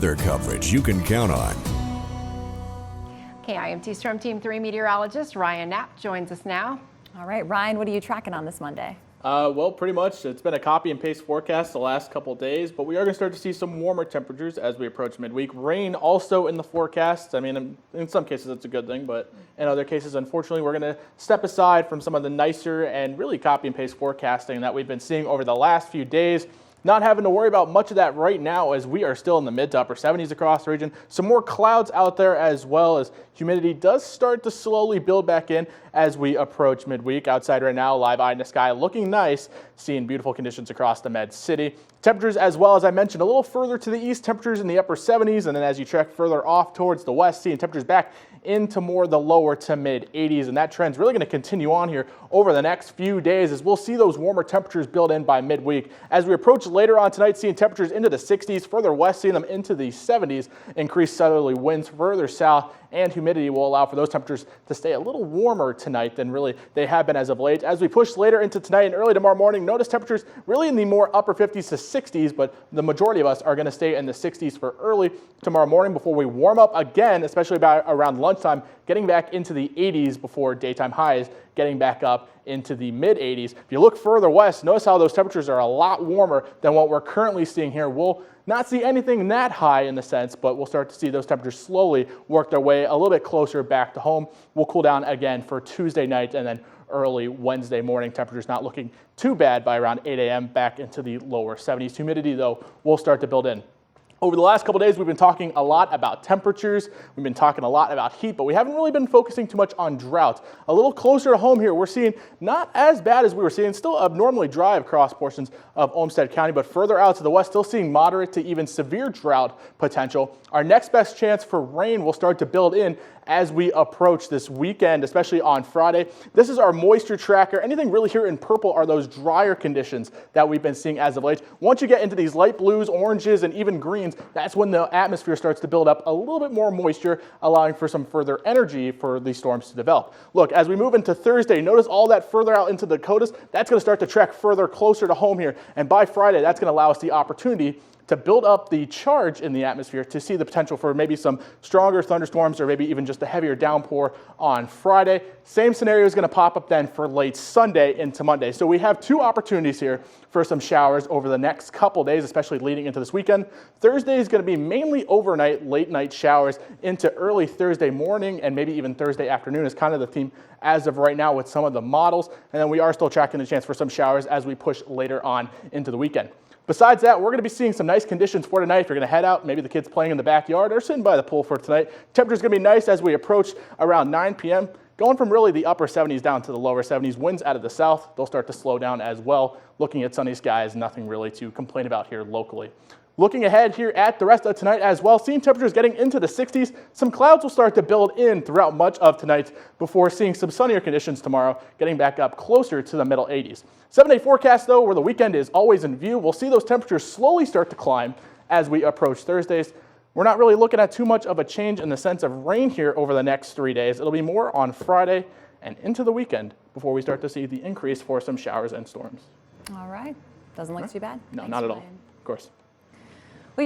Their coverage you can count on. KIMT Storm Team 3 meteorologist Ryan Knapp joins us now. All right, Ryan, what are you tracking on this Monday? Well, pretty much it's been a copy and paste forecast the last couple of days, but we are going to start to see some warmer temperatures as we approach midweek. Rain also in the forecast. I mean, in some cases it's a good thing, but in other cases, unfortunately, we're going to step aside from some of the nicer and really copy and paste forecasting that we've been seeing over the last few days. Not having to worry about much of that right now as we are still in the mid to upper 70s across the region. Some more clouds out there as well as humidity does start to slowly build back in as we approach midweek. Outside right now, live eye in the sky looking nice, seeing beautiful conditions across the Med City. Temperatures as well, as I mentioned, a little further to the east, temperatures in the upper 70s, and then as you trek further off towards the west, seeing temperatures back into more the lower to mid 80s, and that trend's really going to continue on here over the next few days as we'll see those warmer temperatures build in by midweek. As we approach later on tonight, seeing temperatures into the 60s, further west seeing them into the 70s, increased southerly winds further south, and humidity will allow for those temperatures to stay a little warmer tonight than really they have been as of late. As we push later into tonight and early tomorrow morning, notice temperatures really in the more upper 50s to 60s, but the majority of us are going to stay in the 60s for early tomorrow morning before we warm up again, especially about around lunchtime, getting back into the 80s before daytime highs, getting back up into the mid 80s. If you look further west, notice how those temperatures are a lot warmer than what we're currently seeing here. We'll not see anything that high in the sense, but we'll start to see those temperatures slowly work their way a little bit closer back to home. We'll cool down again for Tuesday night and then early Wednesday morning. Temperatures not looking too bad by around 8 a.m. back into the lower 70s. Humidity, though, will start to build in. Over the last couple of days, we've been talking a lot about temperatures. We've been talking a lot about heat, but we haven't really been focusing too much on drought. A little closer to home here, we're seeing not as bad as we were seeing, still abnormally dry across portions of Olmsted County, but further out to the west, still seeing moderate to even severe drought potential. Our next best chance for rain will start to build in as we approach this weekend, especially on Friday. This is our moisture tracker. Anything really here in purple are those drier conditions that we've been seeing as of late. Once you get into these light blues, oranges, and even greens, that's when the atmosphere starts to build up a little bit more moisture, allowing for some further energy for these storms to develop. Look, as we move into Thursday, notice all that further out into the Dakotas, that's going to start to trek further closer to home here. And by Friday, that's going to allow us the opportunity to build up the charge in the atmosphere to see the potential for maybe some stronger thunderstorms or maybe even just a heavier downpour on Friday. Same scenario is going to pop up then for late Sunday into Monday. So we have two opportunities here for some showers over the next couple days, especially leading into this weekend. Thursday is going to be mainly overnight, late night showers into early Thursday morning and maybe even Thursday afternoon is kind of the theme as of right now with some of the models. And then we are still tracking the chance for some showers as we push later on into the weekend. Besides that, we're going to be seeing some nice conditions for tonight. If you're going to head out, maybe the kids playing in the backyard or sitting by the pool for tonight. Temperature's going to be nice as we approach around 9 p.m. Going from really the upper 70s down to the lower 70s. Winds out of the south, they'll start to slow down as well. Looking at sunny skies, nothing really to complain about here locally. Looking ahead here at the rest of tonight as well, seeing temperatures getting into the 60s. Some clouds will start to build in throughout much of tonight before seeing some sunnier conditions tomorrow, getting back up closer to the middle 80s. 7-day forecast, though, where the weekend is always in view. We'll see those temperatures slowly start to climb as we approach Thursdays. We're not really looking at too much of a change in the sense of rain here over the next 3 days. It'll be more on Friday and into the weekend before we start to see the increase for some showers and storms. All right. Doesn't look too bad. No, Thanks, not at all. Ryan. Of course.